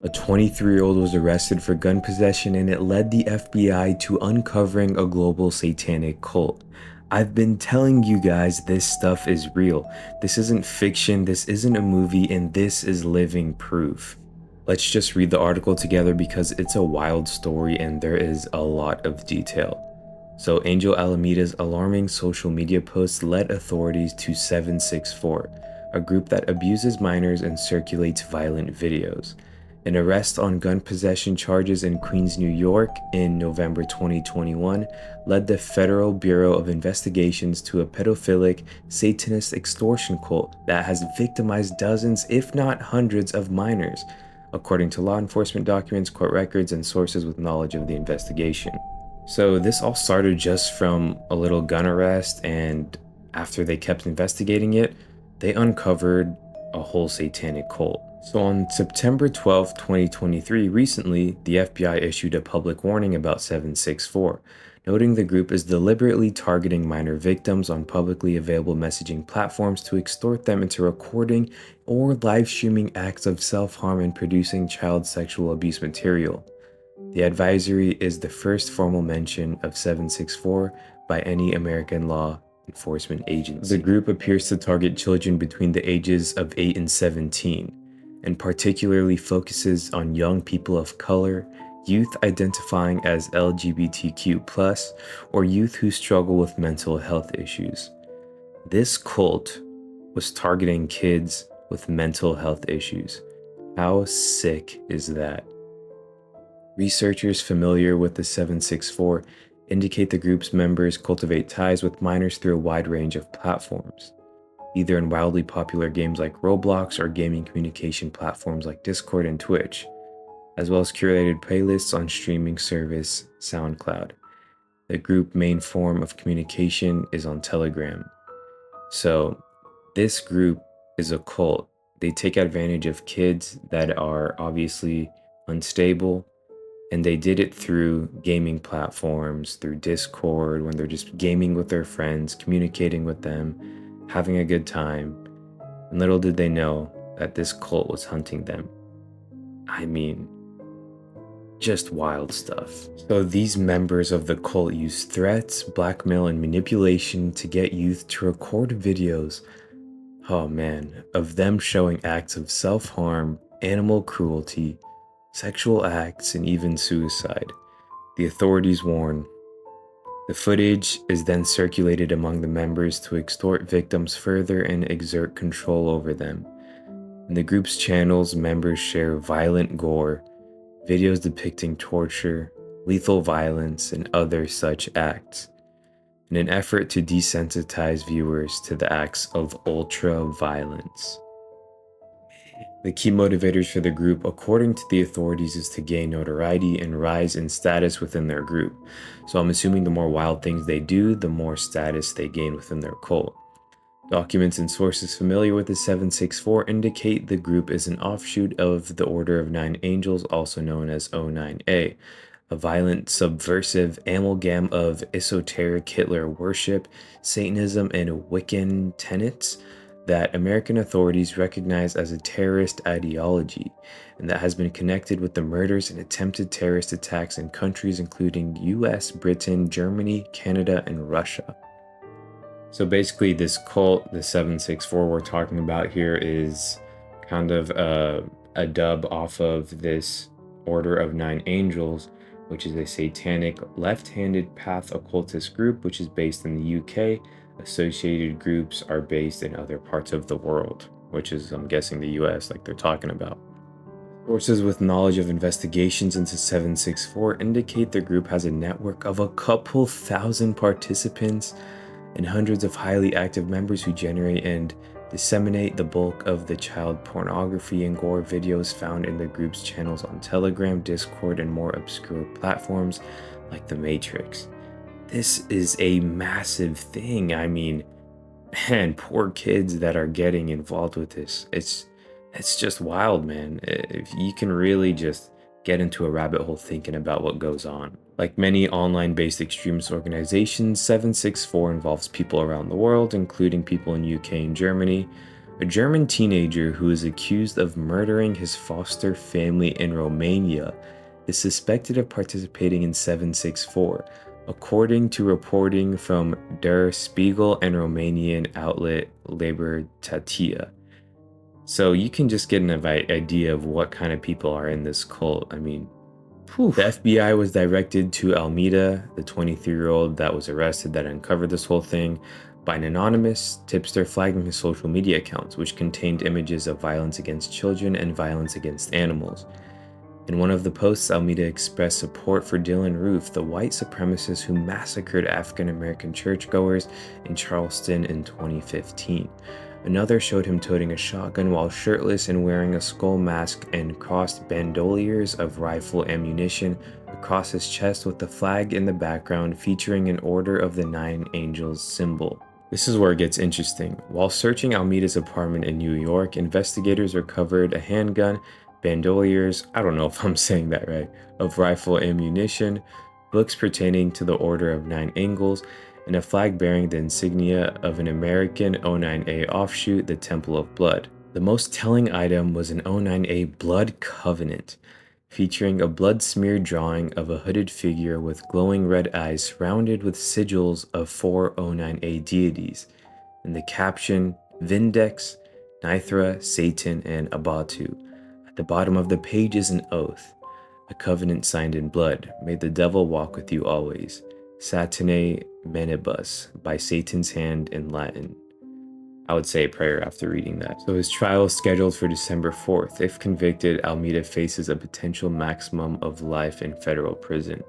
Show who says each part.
Speaker 1: A 23-year-old was arrested for gun possession, and it led the FBI to uncovering a global satanic cult. I've been telling you guys this stuff is real. This isn't fiction, this isn't a movie, and this is living proof. Let's just read the article together because it's a wild story and there is a lot of detail. So, Angel Alameda's alarming social media posts led authorities to 764, a group that abuses minors and circulates violent videos. An arrest on gun possession charges in Queens, New York in November 2021 led the Federal Bureau of Investigations to a pedophilic, Satanist extortion cult that has victimized dozens, if not hundreds, of minors, according to law enforcement documents, court records, and sources with knowledge of the investigation. So this all started just from a little gun arrest, and after they kept investigating it, they uncovered a whole satanic cult. So on September 12, 2023, recently, the FBI issued a public warning about 764, noting the group is deliberately targeting minor victims on publicly available messaging platforms to extort them into recording or live streaming acts of self-harm and producing child sexual abuse material. The advisory is the first formal mention of 764 by any American law enforcement agency. The group appears to target children between the ages of 8 and 17, and particularly focuses on young people of color, youth identifying as LGBTQ+, or youth who struggle with mental health issues. This cult was targeting kids with mental health issues. How sick is that? Researchers familiar with the 764 indicate the group's members cultivate ties with minors through a wide range of platforms, either in wildly popular games like Roblox or gaming communication platforms like Discord and Twitch, as well as curated playlists on streaming service SoundCloud. The group's main form of communication is on Telegram. So this group is a cult. They take advantage of kids that are obviously unstable, and they did it through gaming platforms, through Discord, when they're just gaming with their friends, communicating with them, having a good time. And little did they know that this cult was hunting them. I mean, just wild stuff. So these members of the cult use threats, blackmail, and manipulation to get youth to record videos, oh man, of them showing acts of self-harm, animal cruelty, sexual acts, and even suicide. The authorities warn. The footage is then circulated among the members to extort victims further and exert control over them. In the group's channels, members share violent gore, videos depicting torture, lethal violence, and other such acts, in an effort to desensitize viewers to the acts of ultra-violence. The key motivators for the group, according to the authorities, is to gain notoriety and rise in status within their group. So I'm assuming the more wild things they do, the more status they gain within their cult. Documents and sources familiar with the 764 indicate the group is an offshoot of the Order of Nine Angels, also known as O9A, a violent, subversive amalgam of esoteric Hitler worship, Satanism, and Wiccan tenets that American authorities recognize as a terrorist ideology, and that has been connected with the murders and attempted terrorist attacks in countries including US, Britain, Germany, Canada, and Russia. So basically this cult, the 764 we're talking about here, is kind of a dub off of this Order of Nine Angels, which is a satanic left-handed path occultist group which is based in the UK. Associated groups are based in other parts of the world, which is, I'm guessing, the US, like they're talking about. Sources with knowledge of investigations into 764 indicate the group has a network of a couple thousand participants and hundreds of highly active members who generate and disseminate the bulk of the child pornography and gore videos found in the group's channels on Telegram, Discord, and more obscure platforms like The Matrix. This is a massive thing. I mean, man, poor kids that are getting involved with this. It's just wild, man. If you can really just get into a rabbit hole thinking about what goes on. Like many online-based extremist organizations, 764 involves people around the world, including people in UK and Germany, A German teenager who is accused of murdering his foster family in Romania is suspected of participating in 764, according to reporting from Der Spiegel and Romanian outlet Libertatea. So you can just get an idea of what kind of people are in this cult. I mean, the FBI was directed to Almeida, the 23-year-old that was arrested that uncovered this whole thing, by an anonymous tipster flagging his social media accounts, which contained images of violence against children and violence against animals. In one of the posts, Almeida expressed support for Dylan Roof, the white supremacist who massacred African American churchgoers in Charleston in 2015. Another showed him toting a shotgun while shirtless and wearing a skull mask and crossed bandoliers of rifle ammunition across his chest with the flag in the background featuring an Order of the Nine Angels symbol. This is where it gets interesting. While searching Almeida's apartment in New York, investigators recovered a handgun, bandoliers, I don't know if I'm saying that right, of rifle ammunition, books pertaining to the Order of Nine Angles, and a flag bearing the insignia of an American O9A offshoot, the Temple of Blood. The most telling item was an O9A blood covenant, featuring a blood-smeared drawing of a hooded figure with glowing red eyes surrounded with sigils of 4 O9A deities, and the caption, Vindex, Nithra, Satan, and Abatu. At the bottom of the page is an oath, a covenant signed in blood. May the devil walk with you always. Satanae Manibus, by Satan's hand in Latin. I would say a prayer after reading that. So his trial is scheduled for December 4th. If convicted, Almeida faces a potential maximum of life in federal prison.